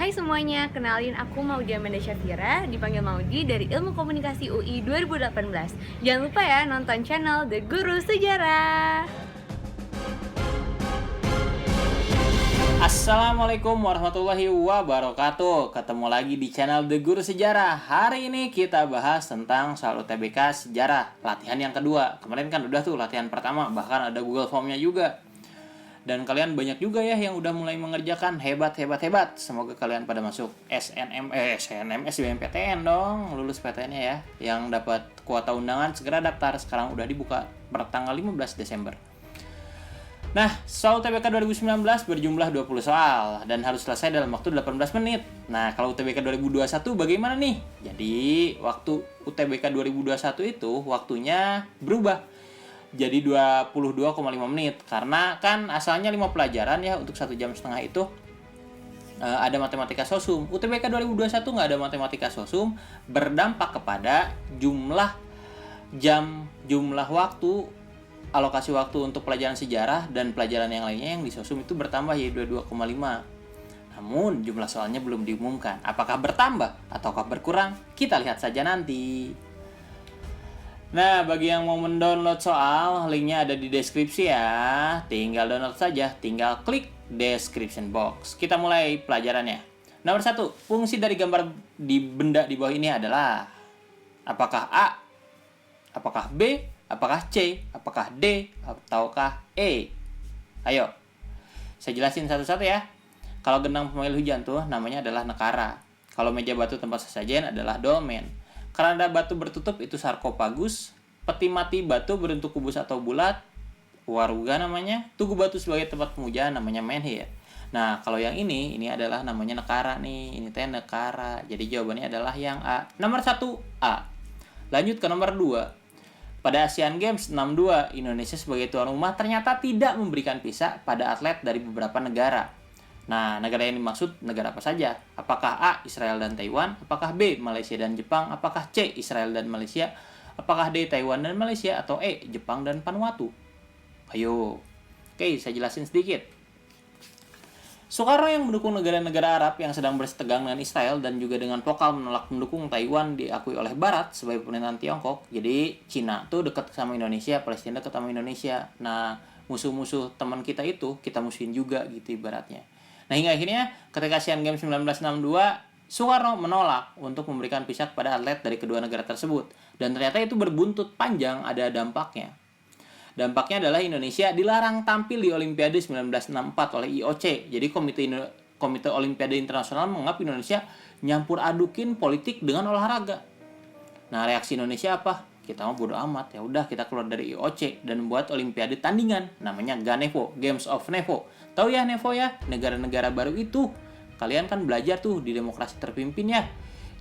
Hai semuanya, kenalin aku Maudy Amanda Syafira, dipanggil Maudy dari Ilmu Komunikasi UI 2018. Jangan lupa ya nonton channel The Guru Sejarah. Assalamualaikum warahmatullahi wabarakatuh. Ketemu lagi di channel The Guru Sejarah. Hari ini kita bahas tentang soal UTBK Sejarah, latihan yang kedua. Kemarin kan udah tuh latihan pertama, bahkan ada Google Form-nya juga. Dan kalian banyak juga ya yang udah mulai mengerjakan. Hebat. Semoga kalian pada masuk SNMPTN dong, lulus PTN-nya ya. Yang dapat kuota undangan segera daftar, sekarang udah dibuka per tanggal 15 Desember. Nah, soal UTBK 2019 berjumlah 20 soal dan harus selesai dalam waktu 18 menit. Nah, kalau UTBK 2021 bagaimana nih? Jadi, waktu UTBK 2021 itu waktunya berubah jadi 22,5 menit karena kan asalnya 5 pelajaran ya untuk 1 jam setengah itu ada matematika sosum. UTBK 2021 nggak ada matematika sosum, berdampak kepada jumlah jam, jumlah waktu, alokasi waktu untuk pelajaran sejarah dan pelajaran yang lainnya yang di sosum itu bertambah jadi 22,5. Namun jumlah soalnya belum diumumkan. Apakah bertambah ataukah berkurang? Kita lihat saja nanti. Nah, bagi yang mau mendownload soal, linknya ada di deskripsi ya. Tinggal download saja, tinggal klik description box. Kita mulai pelajarannya. Nomor 1, fungsi dari gambar di benda di bawah ini adalah apakah A, apakah B, apakah C, apakah D, ataukah E? Ayo, saya jelasin satu-satu ya. Kalau genang pemail hujan tuh namanya adalah nekara. Kalau meja batu tempat sesajen adalah dolmen. Keranda batu bertutup itu sarkofagus. Peti mati batu berbentuk kubus atau bulat, waruga namanya. Tugu batu sebagai tempat pemujaan namanya menhir. Nah, kalau yang ini adalah namanya nekara nih. Ini teh nekara. Jadi jawabannya adalah yang A. Nomor 1, A. Lanjut ke nomor 2. Pada Asian Games 62, Indonesia sebagai tuan rumah ternyata tidak memberikan visa pada atlet dari beberapa negara. Nah, negara yang dimaksud negara apa saja? Apakah A. Israel dan Taiwan? Apakah B. Malaysia dan Jepang? Apakah C. Israel dan Malaysia? Apakah D. Taiwan dan Malaysia? Atau E. Jepang dan Vanuatu? Ayo. Oke, saya jelasin sedikit. Soekarno yang mendukung negara-negara Arab yang sedang bersetegang dengan Israel dan juga dengan vokal menolak mendukung Taiwan diakui oleh Barat sebagai pemerintahan Tiongkok. Jadi Cina tuh dekat sama Indonesia, Palestina dekat sama Indonesia. Nah, musuh-musuh teman kita itu kita musuhin juga gitu ibaratnya. Nah, hingga akhirnya ketika Asian Games 1962, Soekarno menolak untuk memberikan visa kepada atlet dari kedua negara tersebut. Dan ternyata itu berbuntut panjang, ada dampaknya. Dampaknya adalah Indonesia dilarang tampil di Olimpiade 1964 oleh IOC. Jadi Komite Olimpiade Internasional menganggap Indonesia nyampur adukin politik dengan olahraga. Nah, reaksi Indonesia apa? Kita mau bodo amat, ya udah kita keluar dari IOC dan buat Olimpiade tandingan namanya GANEVO, Games of Nevo. Tahu ya Nevo ya, negara-negara baru itu. Kalian kan belajar tuh di demokrasi terpimpin ya.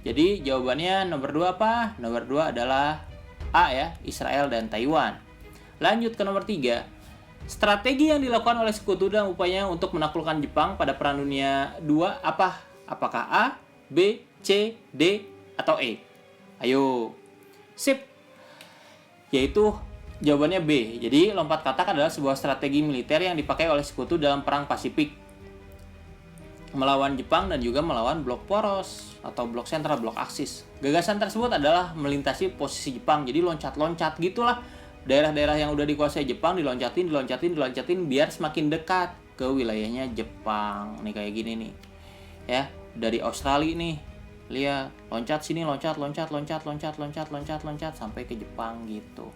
Jadi jawabannya nomor 2 apa? Nomor 2 adalah A ya, Israel dan Taiwan. Lanjut ke nomor 3. Strategi yang dilakukan oleh sekutu dalam upayanya untuk menaklukkan Jepang pada Perang Dunia II apa? Apakah A, B, C, D, atau E? Ayo. Sip. Yaitu jawabannya B. Jadi lompat katak adalah sebuah strategi militer yang dipakai oleh sekutu dalam Perang Pasifik melawan Jepang dan juga melawan blok poros atau blok sentral, blok aksis. Gagasan tersebut adalah melintasi posisi Jepang. Jadi loncat-loncat gitulah. Daerah-daerah yang udah dikuasai Jepang diloncatin biar semakin dekat ke wilayahnya Jepang. Nih kayak gini nih. Ya, dari Australia nih. Lihat, loncat sini, loncat sampai ke Jepang gitu.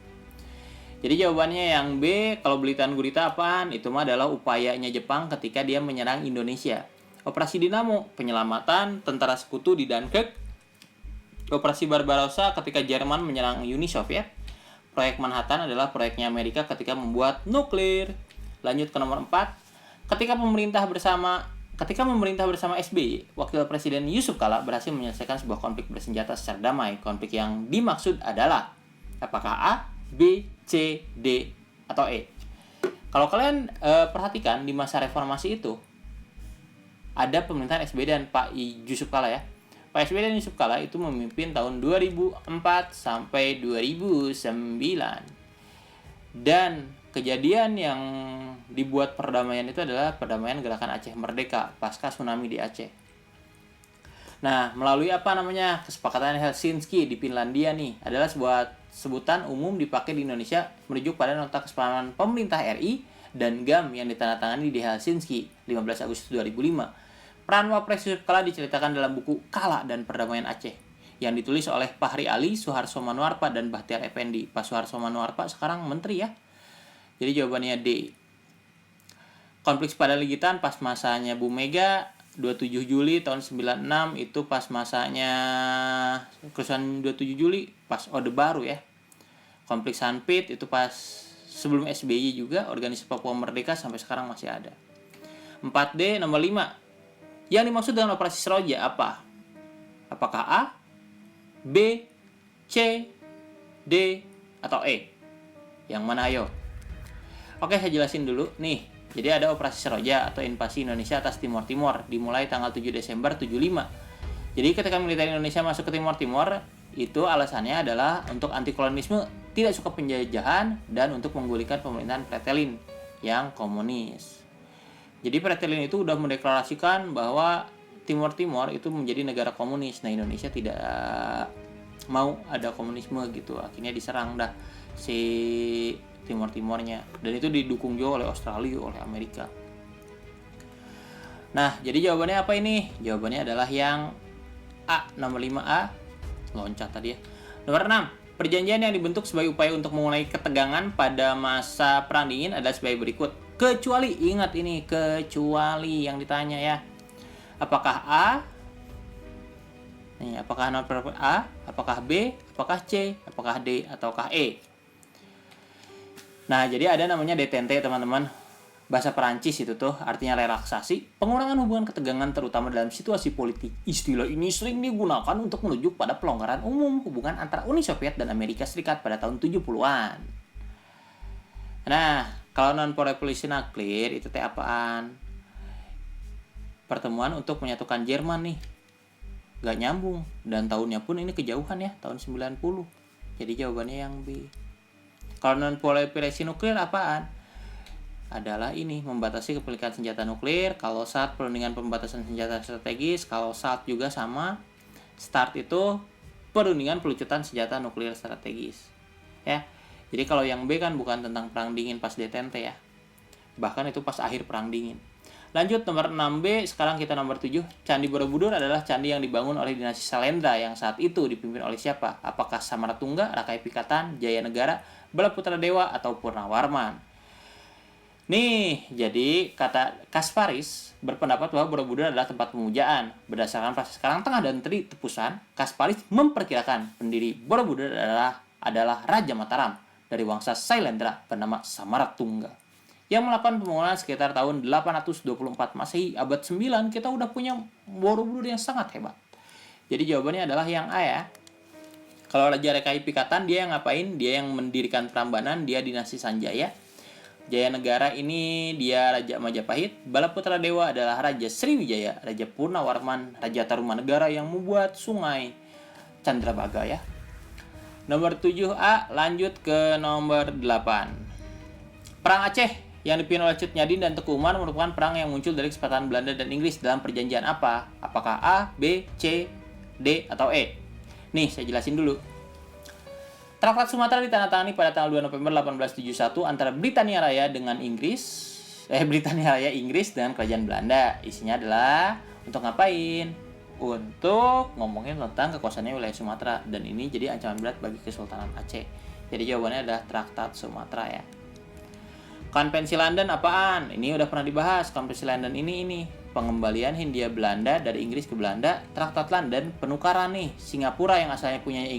Jadi jawabannya yang B. Kalau belitan gurita apaan? Itu mah adalah upayanya Jepang ketika dia menyerang Indonesia. Operasi Dinamo, penyelamatan tentara sekutu di Dunkirk. Operasi Barbarossa ketika Jerman menyerang Uni Soviet. Proyek Manhattan adalah proyeknya Amerika ketika membuat nuklir. Lanjut ke nomor 4. Ketika memerintah bersama SBY, Wakil Presiden Yusuf Kala berhasil menyelesaikan sebuah konflik bersenjata secara damai. Konflik yang dimaksud adalah apakah A, B, C, D, atau E? Kalau kalian perhatikan di masa reformasi itu ada pemerintahan SBY dan Pak Yusuf Kala ya. Pak SBY dan Yusuf Kala itu memimpin tahun 2004 sampai 2009. Dan kejadian yang dibuat perdamaian itu adalah perdamaian Gerakan Aceh Merdeka pasca tsunami di Aceh. Nah, melalui apa namanya kesepakatan Helsinki di Finlandia nih adalah sebuah sebutan umum dipakai di Indonesia merujuk pada nota kesepakatan pemerintah RI dan GAM yang ditandatangani di Helsinki 15 Agustus 2005. Peran Wapres Yusuf Kala diceritakan dalam buku Kala dan Perdamaian Aceh yang ditulis oleh Fahri Ali, Suharso Manoarfa, dan Bahtiar Effendi. Pak Suharso Manoarfa sekarang menteri ya. Jadi jawabannya D. Konflik pada Ligitan pas masanya Bu Mega 27 Juli tahun 96 itu pas masanya kerusuhan 27 Juli pas Orde Baru ya. Konflik Sanpit itu pas sebelum SBY juga, organisasi Papua Merdeka sampai sekarang masih ada. 4D nomor 5. Yang dimaksud dengan operasi Seroja apa? Apakah A, B, C, D, atau E? Yang mana ayo? Oke, saya jelasin dulu nih. Jadi ada operasi Seroja atau invasi Indonesia atas Timor Timur dimulai tanggal 7 Desember 75. Jadi ketika militer Indonesia masuk ke Timor Timur, itu alasannya adalah untuk anti kolonialisme, tidak suka penjajahan, dan untuk menggulingkan pemerintahan Fretilin yang komunis. Jadi Fretilin itu udah mendeklarasikan bahwa Timor Timur itu menjadi negara komunis. Nah, Indonesia tidak mau ada komunisme gitu. Akhirnya diserang dah si Timor Timurnya, dan itu didukung juga oleh Australia, oleh Amerika. Nah, jadi jawabannya apa ini? Jawabannya adalah yang A, nomor 5A. Loncat tadi ya. Nomor 6. Perjanjian yang dibentuk sebagai upaya untuk mengurangi ketegangan pada masa Perang Dingin adalah sebagai berikut. Kecuali, ingat ini, kecuali yang ditanya ya. Apakah A? Nih, apakah nomor A? Apakah B? Apakah C? Apakah D? Ataukah E? Nah, jadi ada namanya détente, teman-teman. Bahasa Perancis itu tuh artinya relaksasi, pengurangan hubungan ketegangan terutama dalam situasi politik. Istilah ini sering digunakan untuk menuju pada pelonggaran umum hubungan antara Uni Soviet dan Amerika Serikat pada tahun 70-an. Nah, kalau non-proliferation nuklir itu teh apaan? Pertemuan untuk menyatukan Jerman nih. Gak nyambung, dan tahunnya pun ini kejauhan ya, tahun 90. Jadi jawabannya yang B. Kalau non-proliferation nuklir apaan? Adalah ini, membatasi kepemilikan senjata nuklir. Kalau START, perundingan pembatasan senjata strategis. Kalau SALT juga sama. START itu perundingan pelucutan senjata nuklir strategis. Ya. Jadi kalau yang B kan bukan tentang perang dingin pas detente ya. Bahkan itu pas akhir perang dingin. Lanjut nomor 6B, sekarang kita nomor 7. Candi Borobudur adalah candi yang dibangun oleh dinasti Salendra yang saat itu dipimpin oleh siapa? Apakah Samaratungga, Rakai Pikatan, Jaya Negara, Balaputra Dewa, atau Purnawarman? Nih, jadi kata Kasparis berpendapat bahwa Borobudur adalah tempat pemujaan. Berdasarkan proses Karang Tengah dan Tri Tepusan, Kasparis memperkirakan pendiri Borobudur adalah Raja Mataram dari wangsa Sailendra bernama Samaratungga, yang melakukan pembangunan sekitar tahun 824 Masehi. Abad 9 kita udah punya Borobudur yang sangat hebat. Jadi jawabannya adalah yang A ya. Kalau Raja Rakai Pikatan, dia yang ngapain? Dia yang mendirikan Prambanan, dia dinasti Sanjaya. Jaya Negara ini dia Raja Majapahit. Balaputra Dewa adalah Raja Sriwijaya. Raja Purnawarman, Raja Tarumanegara yang membuat sungai Chandrabhaga ya. Nomor 7A, lanjut ke nomor 8. Perang Aceh yang dipimpin oleh Cut Nyadin dan Teku Umar merupakan perang yang muncul dari kesepakatan Belanda dan Inggris dalam perjanjian apa? Apakah A, B, C, D, atau E? Nih, saya jelasin dulu. Traktat Sumatera ditandatangani pada tanggal 2 November 1871 antara Britania Raya dengan Britania Raya Inggris dengan Kerajaan Belanda. Isinya adalah untuk ngapain? Untuk ngomongin tentang kekuasaannya wilayah Sumatera, dan ini jadi ancaman berat bagi Kesultanan Aceh. Jadi jawabannya adalah Traktat Sumatera ya. Konvensi London apaan? Ini udah pernah dibahas. Konvensi London ini pengembalian Hindia Belanda dari Inggris ke Belanda. Traktat London penukaran nih. Singapura yang asalnya punyanya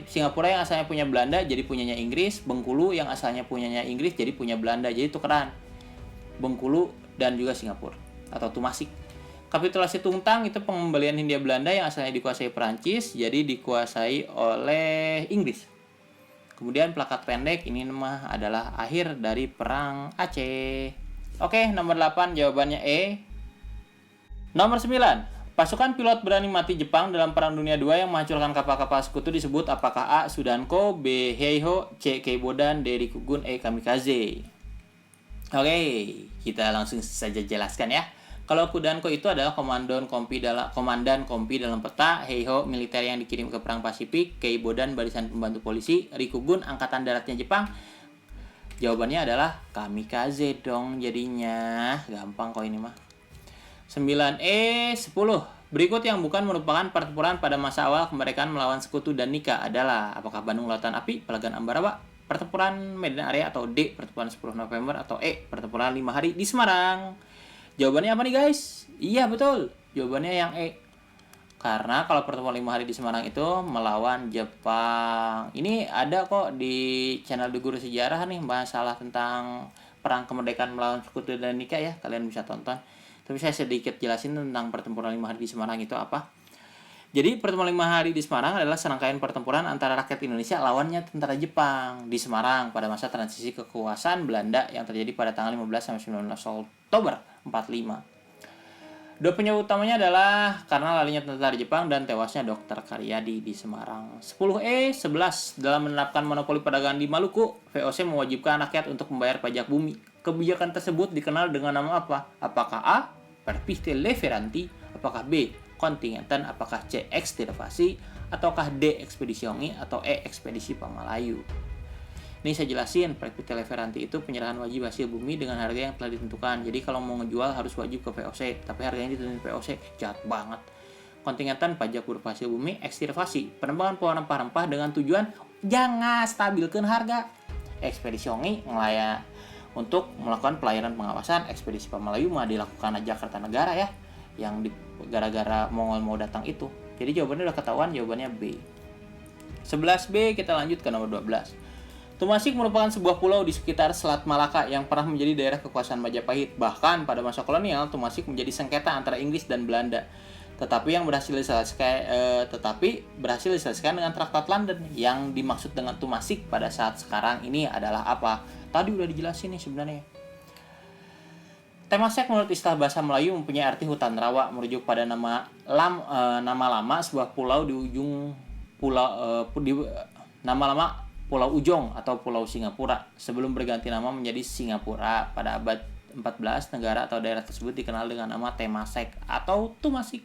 Singapura yang asalnya punya Belanda jadi punyanya Inggris. Bengkulu yang asalnya punyanya Inggris jadi punya Belanda. Jadi tukeran Bengkulu dan juga Singapura atau Tumasik. Kapitulasi Tungtang itu pengembalian Hindia Belanda yang asalnya dikuasai Perancis jadi dikuasai oleh Inggris. Kemudian plakat pendek ini mah adalah akhir dari perang Aceh. Oke, nomor 8 jawabannya E. Nomor 9. Pasukan pilot berani mati Jepang dalam Perang Dunia II yang menghancurkan kapal-kapal sekutu disebut apakah A. Sudanko, B. Heiho, C. Keibodan, D. Rikugun, E. Kamikaze. Oke, kita langsung saja jelaskan ya. Kalau Kudanko itu adalah komandan kompi dalam peta, Heiho militer yang dikirim ke perang Pasifik, Keibodan barisan pembantu polisi, Rikugun angkatan daratnya Jepang. Jawabannya adalah kamikaze dong jadinya. Gampang kok ini mah. 9E 10. Berikut yang bukan merupakan pertempuran pada masa awal kemerdekaan melawan Sekutu dan Nika adalah apakah Bandung Lautan Api, Pelagan Ambarawa, pertempuran Medan Area, atau D. pertempuran 10 November, atau E. pertempuran 5 hari di Semarang. Jawabannya apa nih guys? Iya betul, jawabannya yang E. Karena kalau pertemuan 5 hari di Semarang itu melawan Jepang. Ini ada kok di channel The Guru Sejarah nih, masalah tentang perang kemerdekaan melawan Sekutu dan Nika ya. Kalian bisa tonton. Tapi saya sedikit jelasin tentang pertempuran 5 hari di Semarang itu apa. Jadi pertemuan 5 hari di Semarang adalah serangkaian pertempuran antara rakyat Indonesia lawannya tentara Jepang di Semarang pada masa transisi kekuasaan Belanda yang terjadi pada tanggal 15 sampai 19 Oktober 45. Dua penyebab utamanya adalah karena larinya tentara Jepang dan tewasnya Dr. Karyadi di Semarang. 10E 11. Dalam menerapkan monopoli perdagangan di Maluku, VOC mewajibkan rakyat untuk membayar pajak bumi. Kebijakan tersebut dikenal dengan nama apa? Apakah A. Perpiste Leveranti, apakah B. Kontingentan, apakah C. Ekstervasi, ataukah D. Ekspedisi atau E. Ekspedisi Pamalayu. Ini saya jelasin, Perpiste Leveranti itu penyerahan wajib hasil bumi dengan harga yang telah ditentukan. Jadi kalau mau ngejual harus wajib ke VOC, tapi harganya ditentukan VOC, jahat banget. Kontingentan pajak berupa hasil bumi, ekstervasi, penerbangan pohon rempah-rempah dengan tujuan jangan stabilkan harga. Ekspedisi ngelaya untuk melakukan pelayanan pengawasan. Ekspedisi Pamalayu mah dilakukan aja Kertanegara ya, yang gara-gara Mongol mau datang itu. Jadi jawabannya udah ketahuan, jawabannya B. 11B kita lanjut ke nomor 12. Tumasik merupakan sebuah pulau di sekitar Selat Malaka yang pernah menjadi daerah kekuasaan Majapahit. Bahkan pada masa kolonial, Tumasik menjadi sengketa antara Inggris dan Belanda. Tetapi berhasil diselesaikan dengan Traktat London. Yang dimaksud dengan Tumasik pada saat sekarang ini adalah apa? Tadi udah dijelasin nih sebenarnya. Temasek menurut istilah bahasa Melayu mempunyai arti hutan rawa, merujuk pada nama lama sebuah pulau di ujung Pulau Ujong atau Pulau Singapura sebelum berganti nama menjadi Singapura. Pada abad 14, negara atau daerah tersebut dikenal dengan nama Temasek atau Tumasik.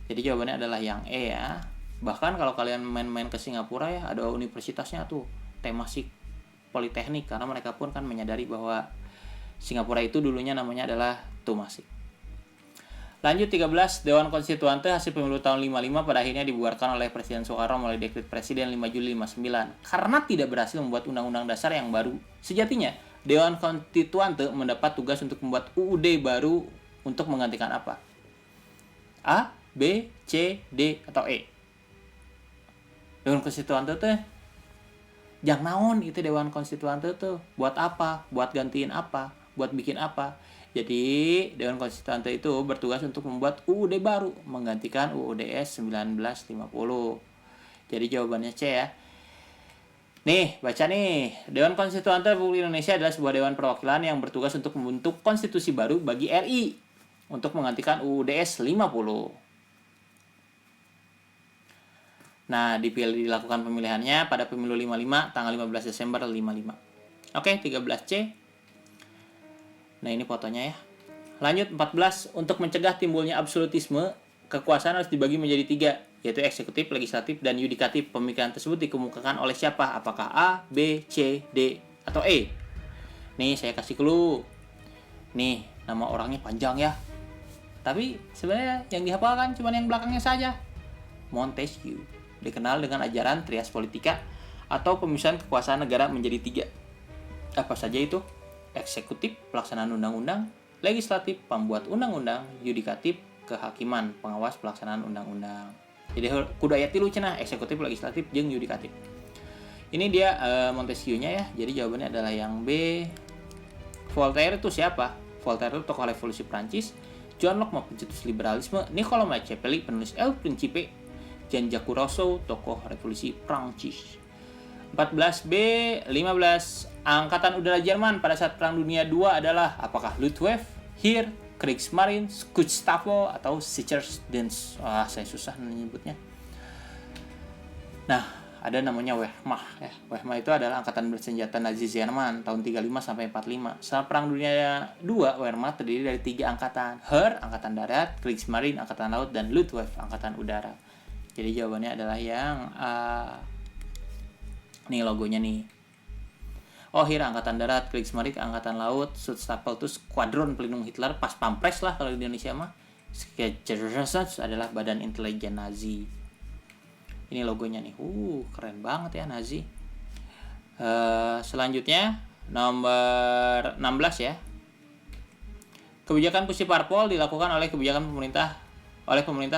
Jadi jawabannya adalah yang E ya. Bahkan kalau kalian main-main ke Singapura ya, ada universitasnya tuh, Temasik Politeknik, karena mereka pun kan menyadari bahwa Singapura itu dulunya namanya adalah Tumasik. Lanjut 13, Dewan Konstituante hasil pemilu tahun 55 pada akhirnya dibubarkan oleh Presiden Soekarno melalui dekret Presiden 5 Juli 59 karena tidak berhasil membuat undang-undang dasar yang baru. Sejatinya, Dewan Konstituante mendapat tugas untuk membuat UUD baru untuk menggantikan apa? A, B, C, D, atau E? Dewan Konstituante tuh yang naon itu Dewan Konstituante tuh? Buat apa? Buat gantiin apa? Buat bikin apa? Jadi, Dewan Konstituante itu bertugas untuk membuat UUD baru, menggantikan UUDS 1950. Jadi jawabannya C ya. Nih, baca nih. Dewan Konstituante Republik Indonesia adalah sebuah dewan perwakilan yang bertugas untuk membentuk konstitusi baru bagi RI untuk menggantikan UUDS 50. Nah, dilakukan pemilihannya pada pemilu 55 tanggal 15 Desember 55. Oke, 13C. Nah, ini fotonya ya. Lanjut 14, untuk mencegah timbulnya absolutisme, kekuasaan harus dibagi menjadi 3, yaitu eksekutif, legislatif, dan yudikatif. Pemikiran tersebut dikemukakan oleh siapa? Apakah A, B, C, D, atau E? Nih, saya kasih clue. Nih, nama orangnya panjang ya. Tapi sebenarnya yang dihafalkan cuma yang belakangnya saja. Montesquieu, dikenal dengan ajaran trias politika atau pemisahan kekuasaan negara menjadi 3. Apa saja itu? Eksekutif, pelaksanaan undang-undang; legislatif, pembuat undang-undang; yudikatif, kehakiman, pengawas pelaksanaan undang-undang. Jadi kudu aya 3 cenah, eksekutif, legislatif, jeung yudikatif. Ini dia Montesquieu-nya ya. Jadi jawabannya adalah yang B. Voltaire itu siapa? Voltaire itu tokoh revolusi Prancis. John Locke pencetus liberalisme. Nicolas Machiavelli penulis El Principe. Jean-Jacques Rousseau tokoh revolusi Prancis. 14B, 15. Angkatan udara Jerman pada saat Perang Dunia II adalah apakah Luftwaffe, Heer, Kriegsmarine, Schutzstaffel, atau Sicherheitsdienst? Saya susah menyebutnya. Nah, ada namanya Wehrmacht ya. Wehrmacht itu adalah angkatan bersenjata Nazi Jerman tahun 35 sampai 45. Setelah Perang Dunia II, Wehrmacht terdiri dari 3 angkatan. Heer, angkatan darat, Kriegsmarine, angkatan laut, dan Luftwaffe, angkatan udara. Jadi jawabannya adalah yang A. Nih logonya nih. Oh, Heer angkatan darat, Kriegsmarine angkatan laut, Schutzstaffel itu skuadron pelindung Hitler, pas pampres lah kalau di Indonesia mah. Spetsnaz adalah badan intelijen Nazi. Ini logonya nih. Keren banget ya Nazi. Selanjutnya nomor 16 ya. Kebijakan Pusi Parpol dilakukan oleh pemerintah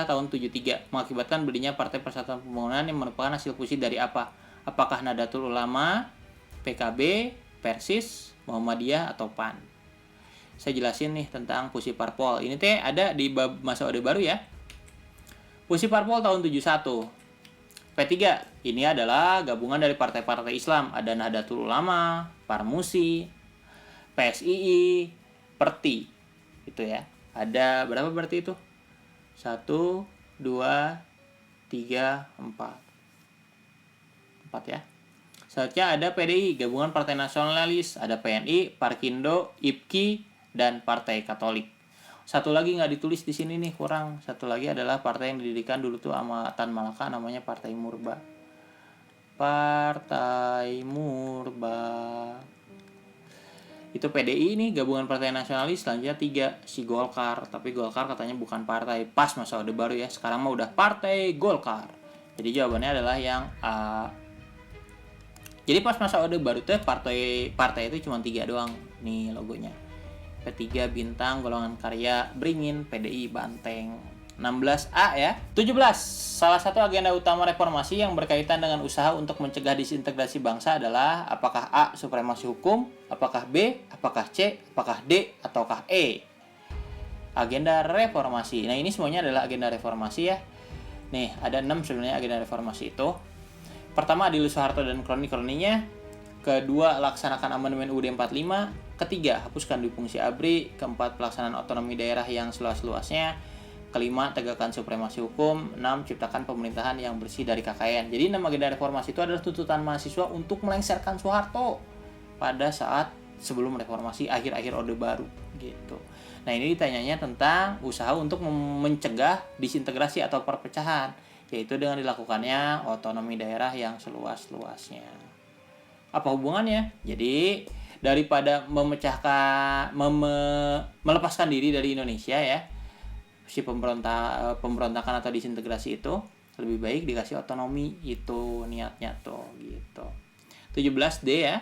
tahun 73 mengakibatkan berdirinya Partai Persatuan Pembangunan yang merupakan hasil fusi dari apa? Apakah Nahdlatul Ulama, PKB, Persis, Muhammadiyah, atau PAN? Saya jelasin nih tentang Pusi Parpol. Ini teh ada di bab masa Orde Baru ya. Pusi Parpol tahun 71. P3, ini adalah gabungan dari partai-partai Islam. Ada Nahdlatul Ulama, Parmusi, PSII, Perti. Itu ya. Ada berapa berarti itu? 1, 2, 3, 4. 4 ya. Selanjutnya ada PDI, gabungan Partai Nasionalis. Ada PNI, Parkindo, IPKI, dan Partai Katolik. Satu lagi nggak ditulis di sini nih, kurang. Satu lagi adalah partai yang didirikan dulu tuh sama Tan Malaka, namanya Partai Murba. Partai Murba. Itu PDI nih, gabungan Partai Nasionalis. Selanjutnya 3, si Golkar. Tapi Golkar katanya bukan partai pas masa Orde Baru ya. Sekarang mah udah Partai Golkar. Jadi jawabannya adalah yang A. Jadi pas masa Orde Baru tuh partai itu cuma 3 doang. Nih logonya. P3 Bintang, Golongan Karya, Beringin, PDI Banteng. 16A ya. 17. Salah satu agenda utama reformasi yang berkaitan dengan usaha untuk mencegah disintegrasi bangsa adalah apakah A. Supremasi hukum, apakah B, apakah C, apakah D, ataukah E. Agenda reformasi. Nah, ini semuanya adalah agenda reformasi ya. Nih, ada 6 sebenarnya agenda reformasi itu. Pertama, adil Soeharto dan kroni-kroninya. Kedua, laksanakan amandemen UUD 45. Ketiga, hapuskan duit fungsi ABRI. Keempat, pelaksanaan otonomi daerah yang seluas-luasnya. Kelima, tegakkan supremasi hukum. 6, ciptakan pemerintahan yang bersih dari KKN. Jadi 6 agenda reformasi itu adalah tuntutan mahasiswa untuk melengsarkan Soeharto pada saat sebelum reformasi akhir-akhir Orde Baru gitu. Nah, ini ditanyanya tentang usaha untuk mencegah disintegrasi atau perpecahan, yaitu dengan dilakukannya otonomi daerah yang seluas-luasnya. Apa hubungannya? Jadi daripada melepaskan diri dari Indonesia ya, si pemberontakan atau disintegrasi itu, lebih baik dikasih otonomi, itu niatnya tuh gitu. 17D ya.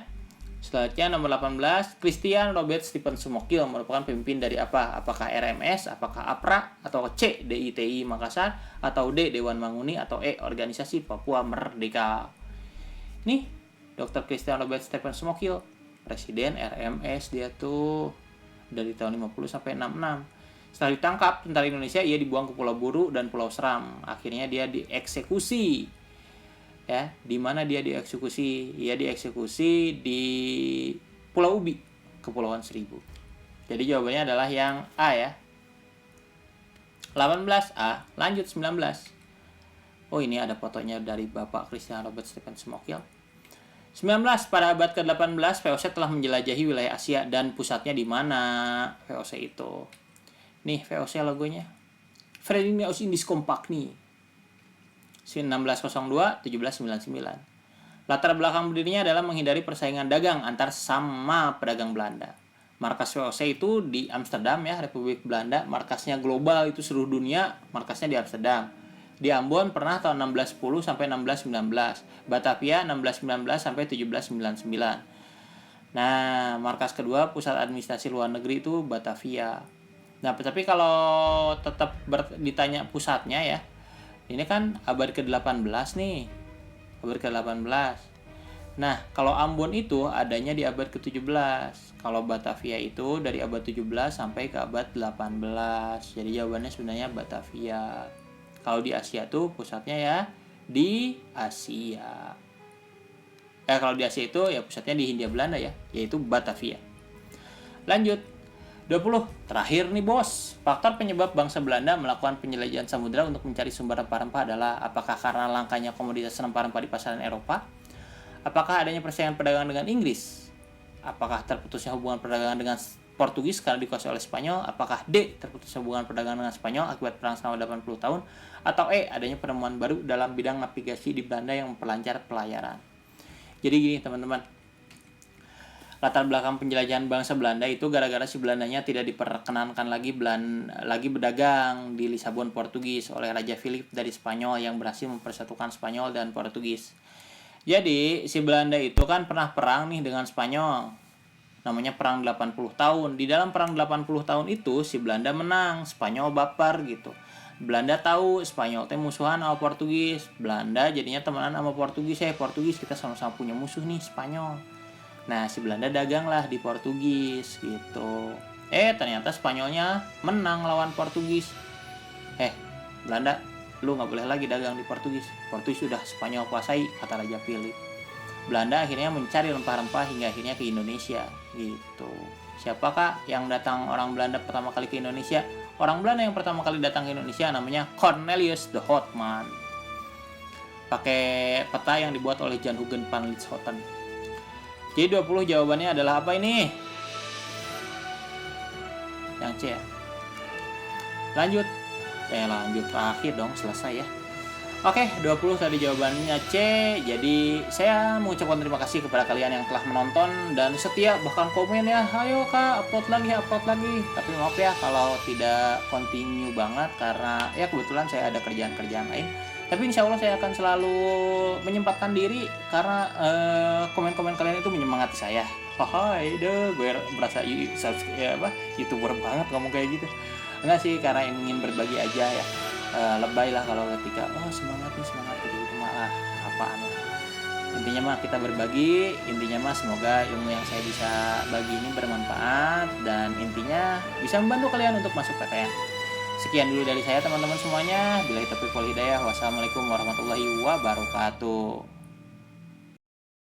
Selanjutnya nomor 18, Christian Robert Stephen Sumokil merupakan pemimpin dari apa? Apakah RMS, apakah APRA, atau C. DITI Makassar, atau D. Dewan Manguni, atau E. Organisasi Papua Merdeka. Nih Dr. Christian Robert Stephen Sumokil, presiden RMS dia tuh dari tahun 50 sampai 66. Setelah ditangkap tentara Indonesia, ia dibuang ke Pulau Buru dan Pulau Seram. Akhirnya dia dieksekusi. Ya, di mana dia dieksekusi? Ia dieksekusi di Pulau Ubi, Kepulauan Seribu. Jadi jawabannya adalah yang A ya. 18A, lanjut 19. Oh, ini ada fotonya dari Bapak Christian Robert Stephen Sumokil. 19. Pada abad ke-18, VOC telah menjelajahi wilayah Asia dan pusatnya di mana VOC itu. Nih VOC logonya. Verenigde Oost-Indische Compagnie. 1602 1799. Latar belakang berdirinya adalah menghindari persaingan dagang antar sama pedagang Belanda. Markas VOC itu di Amsterdam ya, Republik Belanda. Markasnya global itu seluruh dunia, markasnya di Amsterdam. Di Ambon pernah tahun 1610 sampai 1619. Batavia 1619 sampai 1799. Nah, markas kedua pusat administrasi luar negeri itu Batavia. Nah, tapi kalau tetap ditanya pusatnya ya, ini kan abad ke-18 nih. Abad ke-18. Nah, kalau Ambon itu adanya di abad ke-17. Kalau Batavia itu dari abad 17 sampai ke abad 18. Jadi jawabannya sebenarnya Batavia. Kalau di Asia tuh pusatnya ya di Asia. Kalau di Asia itu ya pusatnya di Hindia Belanda ya, yaitu Batavia. Lanjut. 20. Terakhir nih bos, faktor penyebab bangsa Belanda melakukan penjelajahan samudera untuk mencari sumber rempah-rempah adalah apakah karena langkanya komoditas rempah-rempah di pasaran Eropa? Apakah adanya persaingan perdagangan dengan Inggris? Apakah terputusnya hubungan perdagangan dengan Portugis karena dikuasai oleh Spanyol? Apakah D. terputusnya hubungan perdagangan dengan Spanyol akibat perang selama 80 tahun? Atau E. adanya penemuan baru dalam bidang navigasi di Belanda yang memperlancar pelayaran? Jadi gini teman-teman, latar belakang penjelajahan bangsa Belanda itu gara-gara si Belandanya tidak diperkenankan lagi berdagang di Lisabon Portugis oleh Raja Philip dari Spanyol yang berhasil mempersatukan Spanyol dan Portugis. Jadi si Belanda itu kan pernah perang nih dengan Spanyol, namanya perang 80 tahun. Di dalam perang 80 tahun itu si Belanda menang, Spanyol baper gitu. Belanda tahu Spanyol teh musuhan sama Portugis. Belanda jadinya temenan sama Portugis. Portugis kita sama-sama punya musuh nih, Spanyol. Nah, si Belanda dagang lah di Portugis gitu. Ternyata Spanyolnya menang lawan Portugis. Belanda, lu nggak boleh lagi dagang di Portugis. Portugis sudah Spanyol kuasai, kata Raja Philip. Belanda akhirnya mencari rempah-rempah hingga akhirnya ke Indonesia gitu. Siapakah yang datang orang Belanda pertama kali ke Indonesia? Orang Belanda yang pertama kali datang ke Indonesia namanya Cornelius de Houtman. Pakai peta yang dibuat oleh Jan Huguen van Linschoten. Jadi 20 jawabannya adalah apa ini? Yang C ya. Lanjut terakhir dong, selesai ya. Oke, 20 tadi jawabannya C. Jadi saya mengucapkan terima kasih kepada kalian yang telah menonton dan setia bahkan komen ya. Ayo Kak, upload lagi. Tapi maaf ya kalau tidak continue banget karena ya kebetulan saya ada kerjaan-kerjaan lain. Tapi insya Allah saya akan selalu menyempatkan diri karena komen-komen kalian itu menyemangati saya. Gue merasa YouTuber banget ngomong kayak gitu. Enggak sih, karena ingin berbagi aja ya. Lebay lah kalau ketika semangat gitu malah apaan lah. Intinya mah kita berbagi, intinya mah semoga ilmu yang saya bisa bagi ini bermanfaat dan intinya bisa membantu kalian untuk masuk PTN. Sekian dulu dari saya teman-teman semuanya. Billahi taufiq wal hidayah. Wassalamualaikum warahmatullahi wabarakatuh.